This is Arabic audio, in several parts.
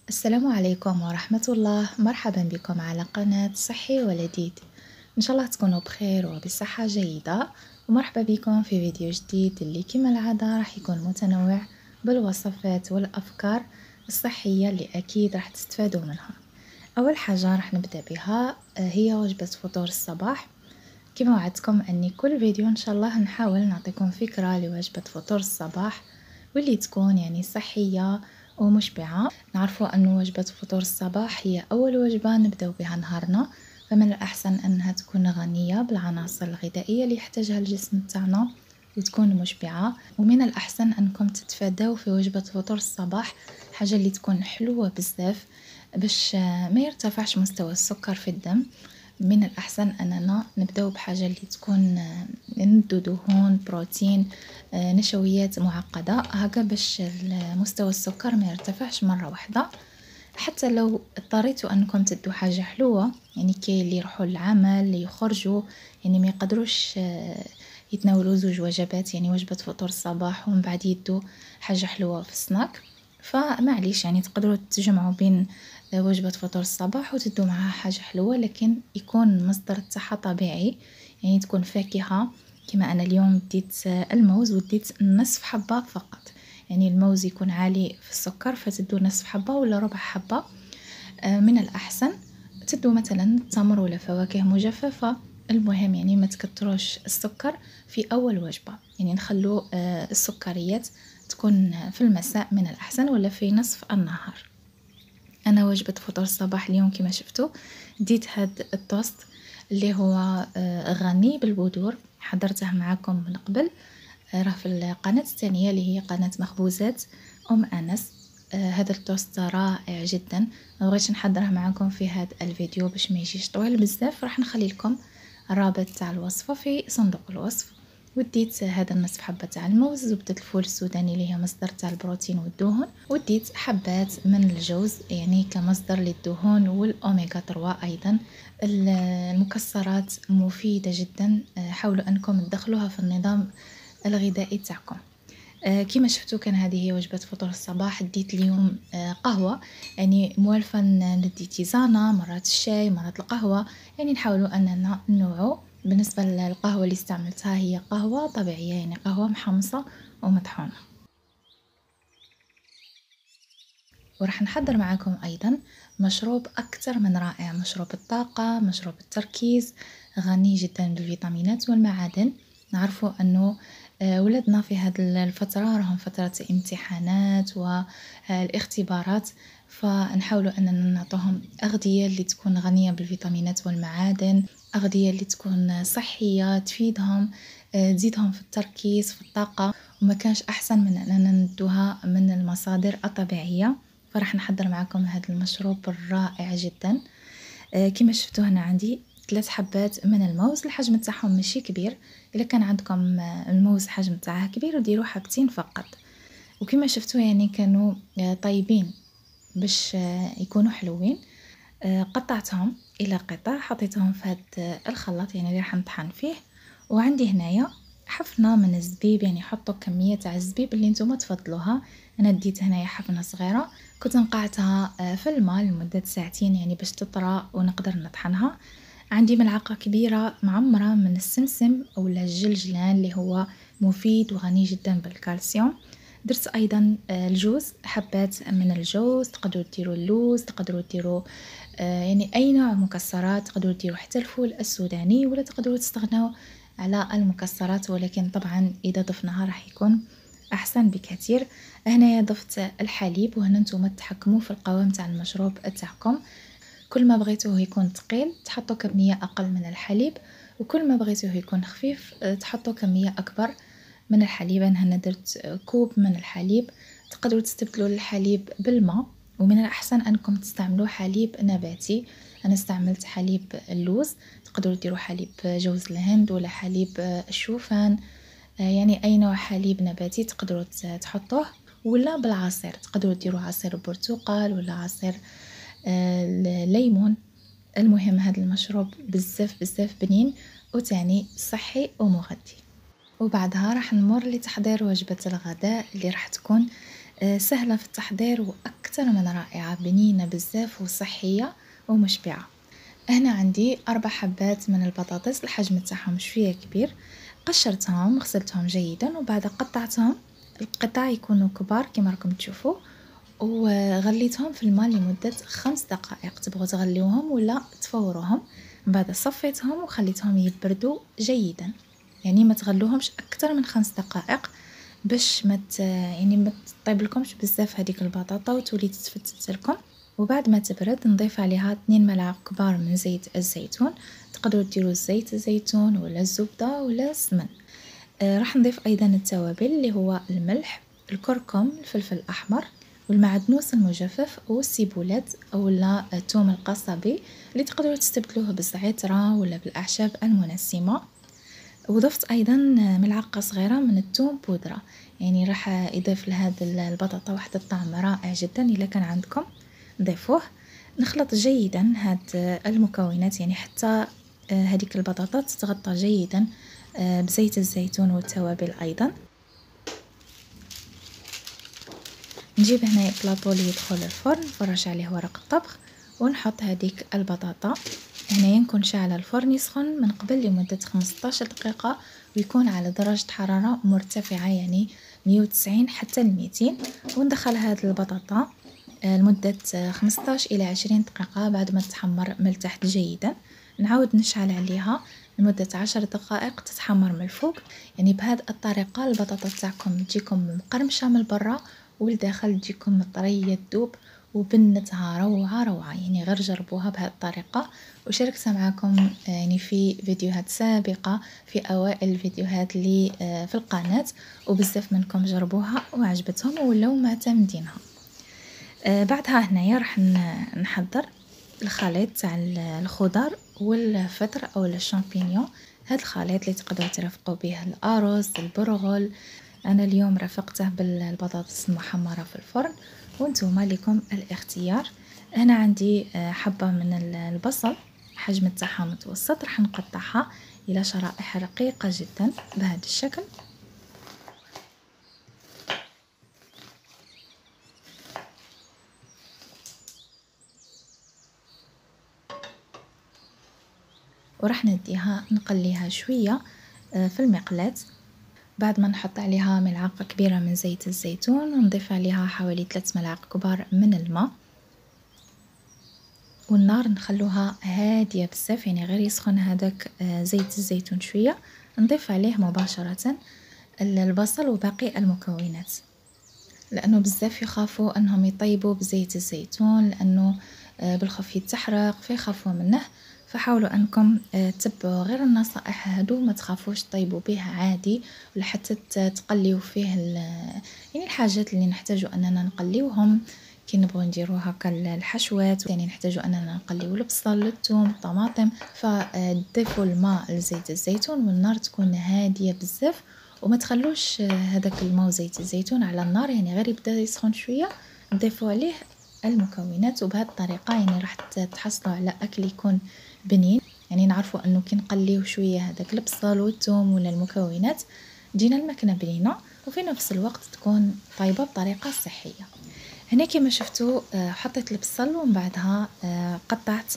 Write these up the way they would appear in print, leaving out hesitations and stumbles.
السلام عليكم ورحمة الله. مرحبا بكم على قناة صحي ولذيذ. إن شاء الله تكونوا بخير وبصحة جيدة، ومرحبا بكم في فيديو جديد اللي كما العادة راح يكون متنوع بالوصفات والأفكار الصحية اللي أكيد راح تستفادوا منها. أول حاجة راح نبدأ بها هي وجبة فطور الصباح. كما وعدتكم أني كل فيديو إن شاء الله نحاول نعطيكم فكرة لوجبة فطور الصباح واللي تكون يعني صحية ومشبعة. نعرفوا أن وجبة فطور الصباح هي أول وجبة نبدأ بها نهارنا، فمن الأحسن أنها تكون غنية بالعناصر الغذائية اللي يحتاجها الجسم تاعنا وتكون مشبعة. ومن الأحسن أنكم تتفادوا في وجبة فطور الصباح حاجة اللي تكون حلوة بزاف باش ما يرتفعش مستوى السكر في الدم. من الأحسن أننا نبدأ بحاجة اللي تكون ندو دهون، بروتين، نشويات معقدة هكا باش مستوى السكر ما يرتفعش مرة واحدة. حتى لو اضطريتوا أنكم تدوا حاجة حلوة، يعني كي اللي يروحوا للعمل اللي يخرجوا يعني ما يقدروش يتناولوا زوج وجبات، يعني وجبة فطور الصباح ومن بعد يدوا حاجة حلوة في السناك، فمعليش يعني تقدروا تجمعوا بين وجبة فطور الصباح وتدوا معها حاجة حلوة، لكن يكون مصدر تاعها طبيعي، يعني تكون فاكهة. كما أنا اليوم ديت الموز وديت نصف حبة فقط، يعني الموز يكون عالي في السكر فتدوا نصف حبة ولا ربع حبة. من الأحسن تدوا مثلا تمر ولا فواكه مجففة. المهم يعني ما تكتروش السكر في أول وجبة، يعني نخلو السكريات تكون في المساء من الأحسن ولا في نصف النهار. أنا وجبة فطور الصباح اليوم كما شفتوا ديت هاد التوست اللي هو غني بالبذور، حضرته معكم من قبل، راه في القناة الثانية اللي هي قناة مخبوزات أم أنس. هذا التوست رائع جدا، ما بغيتش نحضره معكم في هذا الفيديو باش ما يجيش طويل بزاف، راح نخلي لكم الرابط تاع الوصفة في صندوق الوصف. وديت هذا النصف حبة تاع الموز، زبدة الفول السوداني اللي هي مصدر تاع البروتين والدهون، وديت حبات من الجوز يعني كمصدر للدهون والأوميغا 3 أيضا. المكسرات مفيدة جدا، حاولوا أنكم تدخلوها في النظام الغذائي تاعكم. كما شفتوا كان هذه هي وجبة فطور الصباح. ديت اليوم قهوة، يعني موالفة ندي تيزانة، مرات الشاي مرات القهوة، يعني نحاولوا أننا ننوعوا. بالنسبة للقهوة اللي استعملتها هي قهوة طبيعية، يعني قهوة محمصة ومطحونة. وراح نحضر معاكم أيضا مشروب أكثر من رائع، مشروب الطاقة، مشروب التركيز، غني جدا بالفيتامينات والمعادن. نعرفوا أنه ولدنا في هذه الفترة راهم فترة امتحانات والاختبارات، فنحاولوا أننا نعطوهم أغذية اللي تكون غنية بالفيتامينات والمعادن، أغذية اللي تكون صحية تفيدهم، تزيدهم في التركيز في الطاقة. وما كانش أحسن من أننا ندوها من المصادر الطبيعية. فراح نحضر معكم هذا المشروب الرائع جدا. كما شفتوا هنا عندي 3 حبات من الموز، الحجم تاعهم ماشي كبير، إلا كان عندكم الموز حجم تاعه كبير وديروا حبتين فقط. وكما شفتوا يعني كانوا طيبين باش يكونوا حلوين. قطعتهم إلى قطع، حطيتهم في هذا الخلاط يعني اللي راح نطحن فيه. وعندي هنايا حفنة من الزبيب، يعني حطوا كمية تاع الزبيب اللي نتوما تفضلوها. أنا ديت هنايا حفنة صغيرة كنت نقعتها في الماء لمدة ساعتين يعني باش تطرى ونقدر نطحنها. عندي ملعقة كبيرة معمرة من السمسم ولا الجلجلان اللي هو مفيد وغني جدا بالكالسيوم. درت أيضا الجوز، حبات من الجوز، تقدروا ديروا اللوز، تقدروا ديروا يعني أي نوع مكسرات، تقدروا ديروا حتى الفول السوداني ولا تقدروا تستغنوا على المكسرات، ولكن طبعا إذا ضفناها راح يكون أحسن بكثير. هنا ضفت الحليب، وهنا نتوما تحكموا في القوام تاع المشروب تاعكم. كل ما بغيتوه يكون ثقيل تحطوا كمية أقل من الحليب، وكل ما بغيتوه يكون خفيف تحطوا كمية أكبر من الحليب. أنا هنا درت كوب من الحليب، تقدروا تستبدلوا الحليب بالماء، ومن الأحسن أنكم تستعملوا حليب نباتي. أنا استعملت حليب اللوز، تقدروا ديروا حليب جوز الهند ولا حليب الشوفان، يعني أي نوع حليب نباتي تقدروا تحطوه، ولا بالعصير تقدروا ديروا عصير برتقال ولا عصير ليمون. المهم هذا المشروب بزاف بزاف بنين وتاني صحي ومغذي. وبعدها راح نمر لتحضير وجبة الغداء اللي راح تكون سهلة في التحضير وأكثر من رائعة، بنينة بزاف وصحية ومشبعة. هنا عندي 4 حبات من البطاطس، الحجم تاعهم شوية كبير، قشرتهم غسلتهم جيدا وبعد قطعتهم القطع يكونوا كبار كما راكم تشوفوا، وغليتهم في الماء لمدة 5 دقائق، تبغوا تغليوهم ولا تفوروهم. من بعد صفيتهم وخليتهم يبردوا جيدا، يعني ما تغلوهمش أكثر من 5 دقائق باش ما تطيب لكمش بزاف هذيك البطاطا وتولي تتفتت لكم. وبعد ما تبرد نضيف عليها 2 ملعق كبار من زيت الزيتون، تقدروا ديروا زيت الزيتون ولا الزبدة ولا السمن. راح نضيف أيضا التوابل اللي هو الملح، الكركم، الفلفل الأحمر والمعدنوس المجفف والسيبولات ولا الثوم القصبي اللي تقدروا تستبدلوه بالزعترة ولا بالأعشاب المنسمة. وضفت أيضا ملعقة صغيرة من الثوم بودرة، يعني راح يضيف لهذا البطاطا واحد الطعم رائع جدا. إذا كان عندكم ضيفوه. نخلط جيدا هاد المكونات، يعني حتى هذيك البطاطا تتغطى جيدا بزيت الزيتون والتوابل أيضا. نجيب هنا بلاطو اللي يدخل الفرن، نفرش عليه ورق الطبخ ونحط هذيك البطاطا. هنايا نكون شاعلة الفرن يسخن من قبل لمدة 15 دقيقة، ويكون على درجة حرارة مرتفعة يعني 190 حتى 200. وندخل هذه البطاطا لمدة 15 إلى 20 دقيقة بعد ما تتحمر من التحت جيدا. نعاود نشعل عليها لمدة 10 دقائق تتحمر من الفوق، يعني بهذه الطريقة البطاطا تاعكم تجيكم مقرمشة من برا والداخل تجيكم طرية تذوب وبنتها روعة روعة. يعني غير جربوها بهذه الطريقة، وشاركتها معكم يعني في فيديوهات سابقة في أوائل الفيديوهات اللي في القناة، وبزاف منكم جربوها وعجبتهم ولاو معتمدينها. بعدها هنايا راح نحضر الخليط تاع الخضر والفطر او الشامبينيون. هذا الخليط اللي تقدروا ترافقوا به الارز، البرغل. انا اليوم رافقته بالبطاطس المحمره في الفرن، وانتم لكم الاختيار. هنا عندي حبه من البصل، حجم تاعها متوسط، راح نقطعها الى شرائح رقيقه جدا بهذا الشكل. وراح نديها نقليها شوية في المقلاة. بعد ما نحط عليها ملعقة كبيرة من زيت الزيتون ونضيف عليها حوالي 3 ملاعق كبار من الماء، والنار نخلوها هادية بزاف، يعني غير يسخن هذاك زيت الزيتون شوية. نضيف عليه مباشرة البصل وباقي المكونات، لأنه بزاف يخافوا أنهم يطيبوا بزيت الزيتون لأنه بالخف يتحرق فيخافوا منه. فحاولوا أنكم تتبعوا غير النصائح هادو، ما تخافوش طيبوا به عادي، ولا حتى تقليوا فيه يعني الحاجات اللي نحتاجوا أننا نقليوهم كي نبغوا نديروا هكا الحشوات. يعني نحتاجوا أننا نقليو البصل، الثوم، الطماطم. فضيفوا الماء لزيت الزيتون والنار تكون هادية بزاف، وما تخلوش هذاك الماء وزيت الزيتون على النار، يعني غير يبدا يسخن شويه نضيفوا عليه المكونات. وبهذه الطريقه يعني راح تحصلوا على اكل يكون بنين. يعني نعرفوا انه كي نقليو شويه هذاك البصل والثوم ولا المكونات تجينا الماكله بنينه، وفي نفس الوقت تكون طيبه بطريقه صحيه. هنا كما شفتوا حطيت البصل ومن بعدها قطعت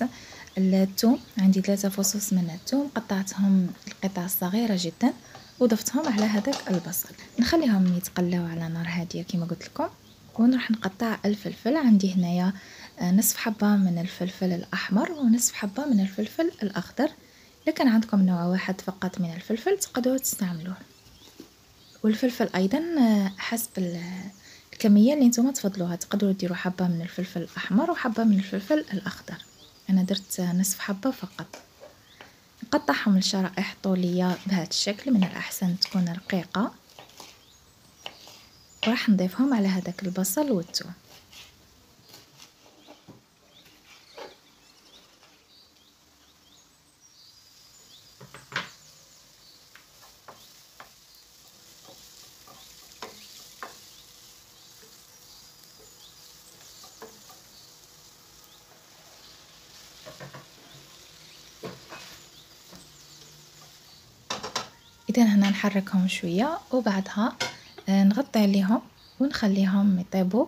الثوم. عندي 3 فصوص من الثوم قطعتهم القطع صغيره جدا وضفتهم على هذاك البصل. نخليهم يتقلاو على نار هاديه كما قلت لكم. ونروح نقطع الفلفل. عندي هنايا نصف حبه من الفلفل الاحمر ونصف حبه من الفلفل الاخضر. اذا كان عندكم نوع واحد فقط من الفلفل تقدروا تستعملوه. والفلفل ايضا حسب الكميه اللي نتوما تفضلوها، تقدروا ديروا حبه من الفلفل الاحمر وحبه من الفلفل الاخضر. انا درت نصف حبه فقط. نقطعهم لشرائح طوليه بهذا الشكل، من الاحسن تكون رقيقه، وراح نضيفهم على هذاك البصل والثوم. إذا هنا نحركهم شوية وبعدها نغطي عليهم ونخليهم يطيبوا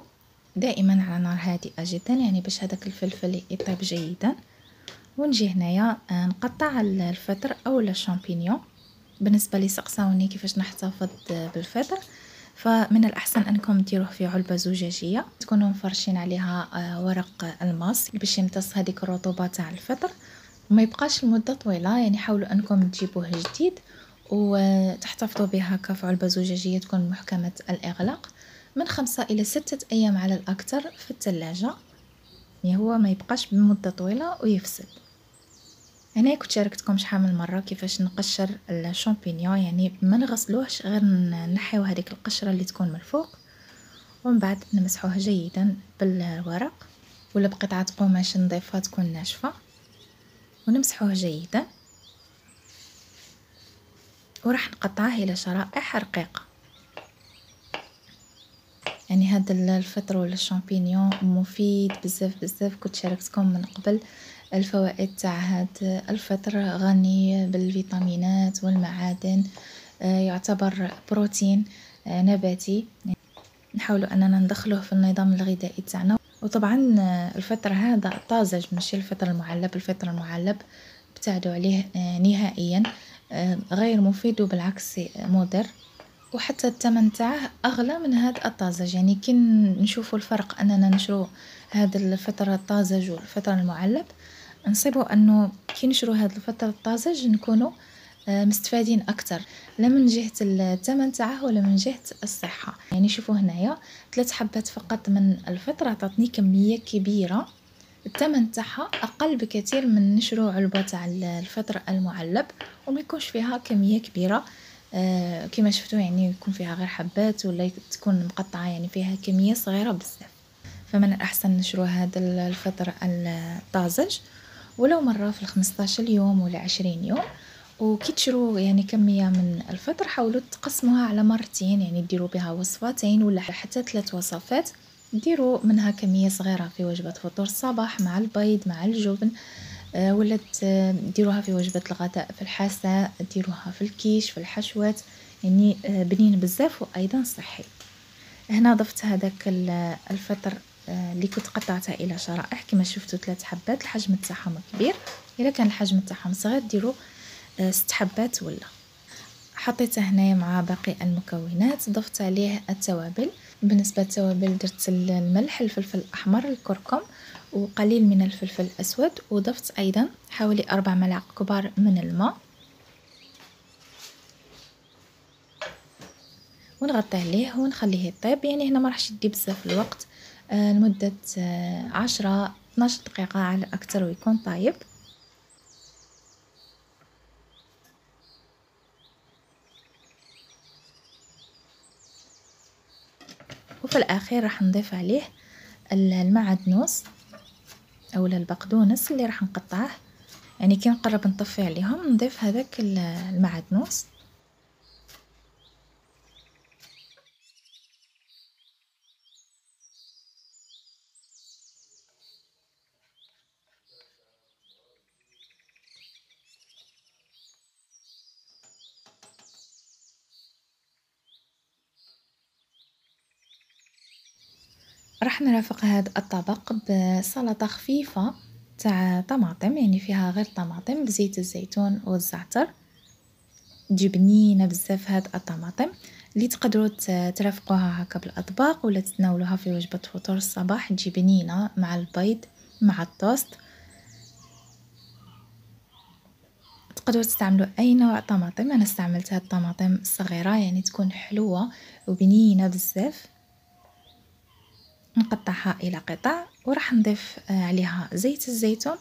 دائما على نار هادئة جدا، يعني باش هذاك الفلفل يطيب جيدا. ونجي هنايا نقطع الفطر او الشامبينيون. بالنسبه لي سقساوني كيفاش نحتفظ بالفطر، فمن الاحسن انكم ديروه في علبه زجاجيه تكونوا مفرشين عليها ورق الماس باش يمتص هذيك الرطوبه تاع الفطر وما يبقاش لمده طويله. يعني حاولوا انكم تجيبوه جديد وتحتفظوا به هكا في علبه زجاجيه تكون محكمه الاغلاق من 5 إلى 6 أيام على الأكثر في الثلاجة، يعني هو ما يبقاش بمدة طويلة ويفسد. هنا كنت شاركتكم شحال من مرة كيفاش نقشر الشامبينيون، يعني ما نغسلوهش غير نحيو هذيك القشرة اللي تكون من الفوق ومن بعد نمسحوه جيدا بالورق ولا بقطعة قماش نظيفة تكون ناشفة ونمسحوه جيدا. وراح نقطعه إلى شرائح رقيقة. يعني هذا الفطر ولا الشامبينيون مفيد بزاف بزاف، كنت شاركتكم من قبل الفوائد تاع هذا الفطر، غني بالفيتامينات والمعادن، يعتبر بروتين نباتي، نحاولوا اننا ندخله في النظام الغذائي تاعنا. وطبعا الفطر هذا طازج ماشي الفطر المعلب، الفطر المعلب ابتعدوا عليه نهائيا، غير مفيد وبالعكس مضر، وحتى الثمن تاعه اغلى من هذا الطازج. يعني كي نشوفوا الفرق اننا نشرو هذا الفطر الطازج والفطر المعلب، نصيبوا انه كي نشرو هذا الفطر الطازج نكونوا مستفادين اكثر، لا من جهه الثمن تاعه ولا من جهه الصحه. يعني شوفوا هنايا 3 حبات فقط من الفطر عطاتني كميه كبيره، الثمن تاعها اقل بكثير من نشرو علبه تاع الفطر المعلب وما يكونش فيها كميه كبيره. كما شفتوا يعني يكون فيها غير حبات ولا تكون مقطعه، يعني فيها كميه صغيره بزاف. فمن الاحسن نشرو هذا الفطر الطازج ولو مره في 15 يوم ولا 20 يوم. وكي تشرو يعني كميه من الفطر حاولوا تقسموها على مرتين، يعني ديروا بها وصفتين ولا حتى 3 وصفات، ديروا منها كميه صغيره في وجبه فطور الصباح مع البيض مع الجبن، ولا ديروها في وجبة الغداء في الحساء، ديروها في الكيش في الحشوات، يعني بنين بزاف وأيضا صحي. هنا ضفت هذاك الفطر اللي كنت قطعتها إلى شرائح كما شفتوا 3 حبات، الحجم تاعهم كبير، إذا كان الحجم تاعهم صغير ديروا 6 حبات. ولا حطيته هنا مع باقي المكونات، ضفت عليه التوابل. بالنسبة للتوابل درت الملح، الفلفل الأحمر، الكركم وقليل من الفلفل الأسود، وضفت أيضا حوالي 4 ملاعق كبار من الماء ونغطي عليه ونخليه يطيب. يعني هنا ما راحش يدي بزاف الوقت، لمدة 10-12 دقيقة على الأكثر ويكون طايب. وفي الأخير راح نضيف عليه المعدنوس أو البقدونس اللي راح نقطعه، يعني كي نقرب نطفي عليهم نضيف هذاك المعدنوس. راح نرافق هذا الطبق بسلطة خفيفة تاع طماطم، يعني فيها غير طماطم بزيت الزيتون والزعتر، تجي بنينة بزاف هاد الطماطم اللي تقدروا ترافقوها هكا بالاطباق ولا تتناولوها في وجبة فطور الصباح، تجي بنينة مع البيض مع التوست. تقدروا تستعملوا اي نوع طماطم، انا استعملت هاد الطماطم الصغيرة يعني تكون حلوة وبنينة بزاف. نقطعها الى قطع وراح نضيف عليها زيت الزيتون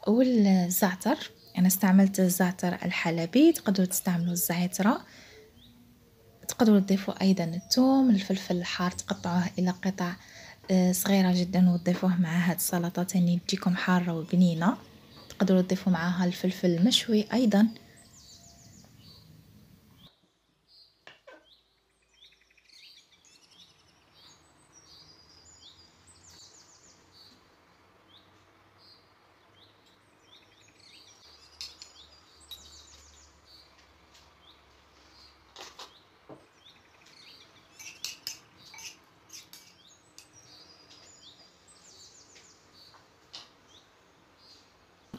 والزعتر، انا استعملت الزعتر الحلبي، تقدروا تستعملوا الزعترة، تقدروا تضيفوا ايضا الثوم، الفلفل الحار تقطعوه الى قطع صغيرة جدا وتضيفوه مع هاد السلطة تاني تجيكم حارة وبنينة. تقدروا تضيفوا معاها الفلفل المشوي ايضا.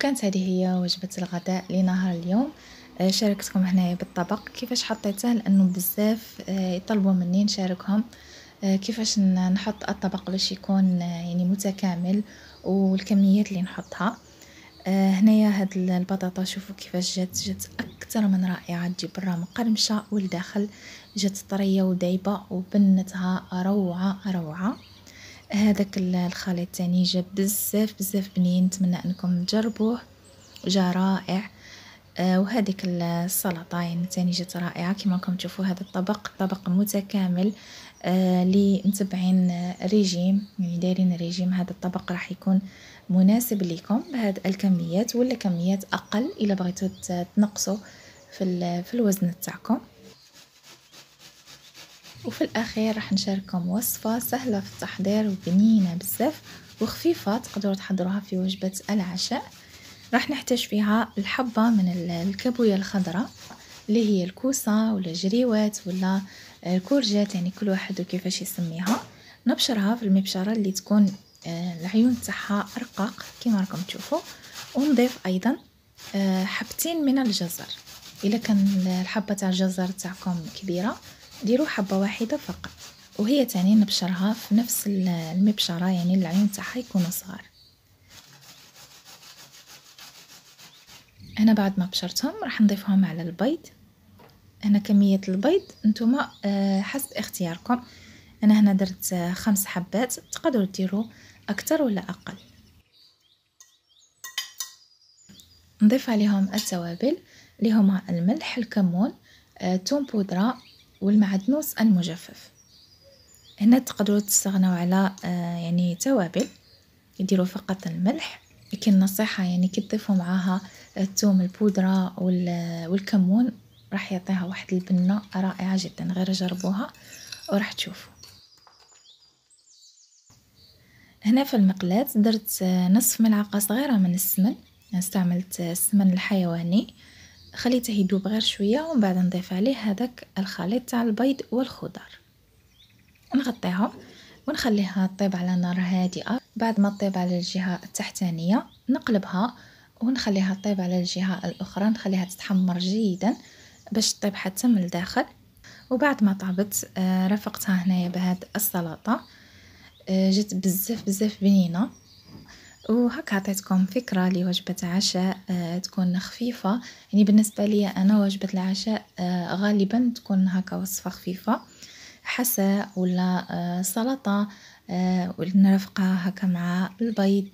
وكانت هذه هي وجبة الغداء لنهار اليوم. شاركتكم هنايا بالطبق كيفاش حطيته لانه بزاف يطلبوا مني نشاركهم كيفاش نحط الطبق باش يكون يعني متكامل والكميات اللي نحطها. هنايا هاد البطاطا شوفوا كيفاش جات اكثر من رائعه، تجي برا مقرمشه والداخل جات طريه ودايبه وبنتها روعه. هذاك الخليط تاني جا بزاف بنين، نتمنى انكم تجربوه، جا رائع. وهذيك السلطه يعني تاني جات رائعه. كما راكم تشوفوا هذا الطبق طبق متكامل اللي متبعين ريجيم، يعني دايرين ريجيم، هذا الطبق راح يكون مناسب لكم بهذه الكميات ولا كميات اقل الا بغيتوا تنقصوا في الوزن تاعكم. وفي الاخير راح نشارككم وصفه سهله في التحضير وبنينه بزاف وخفيفه، تقدروا تحضروها في وجبه العشاء. راح نحتاج فيها الحبه من الكابويه الخضراء اللي هي الكوسه ولا جريوات ولا الكورجات، يعني كل واحد وكيفاش يسميها. نبشرها في المبشره اللي تكون العيون تاعها رقاق كما راكم تشوفوا، ونضيف ايضا حبتين من الجزر. الا كان الحبه تاع الجزر تاعكم كبيره ديروا حبه واحده فقط، وهي تاني نبشرها في نفس المبشره، يعني العيون تاعها يكونوا صغار. انا بعد ما بشرتهم راح نضيفهم على البيض. هنا كميه البيض نتوما حسب اختياركم، انا هنا درت 5 حبات، تقدروا ديروا اكثر ولا اقل. نضيف عليهم التوابل اللي هما الملح، الكمون، توم بودرة والمعدنوس المجفف. هنا تقدروا تستغنوا على يعني توابل، يديروا فقط الملح، لكن نصيحة يعني كي تضيفوا معاها الثوم البودرة والكمون راح يعطيها واحد البنة رائعة جدا، غير جربوها وراح تشوفوا. هنا في المقلاة درت نصف ملعقة صغيرة من السمن، استعملت السمن الحيواني، خليته يذوب غير شوية ومن بعد نضيف عليه هذاك الخليط تاع البيض والخضر. نغطيها ونخليها تطيب على نار هادئة. بعد ما تطيب على الجهة التحتانية نقلبها ونخليها تطيب على الجهة الأخرى، نخليها تتحمر جيدا باش تطيب حتى من الداخل. وبعد ما طابت رافقتها هنايا بهاد السلطة، جات بزاف بنينة. وهكا عطيتكم فكرة لوجبة عشاء تكون خفيفة. يعني بالنسبة لي أنا وجبة العشاء غالبا تكون هكا وصفة خفيفة، حساء ولا سلطة ونرافقها هكا مع البيض،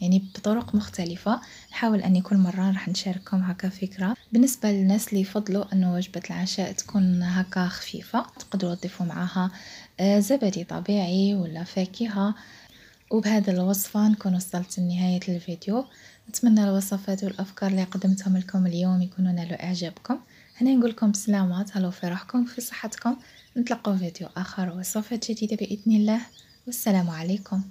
يعني بطرق مختلفة. نحاول أني كل مرة راح نشارككم هكا فكرة. بالنسبة للناس اللي يفضلوا أنه وجبة العشاء تكون هكا خفيفة تقدروا تضيفوا معها زبادي طبيعي ولا فاكهة. وبهذا الوصفة نكون وصلت لنهاية الفيديو. نتمنى الوصفات والأفكار اللي قدمتهم لكم اليوم يكونوا نالوا إعجابكم. هنا نقول لكم سلامات، هلو في روحكم في صحتكم. نتلقوا فيديو آخر ووصفات جديدة بإذن الله، والسلام عليكم.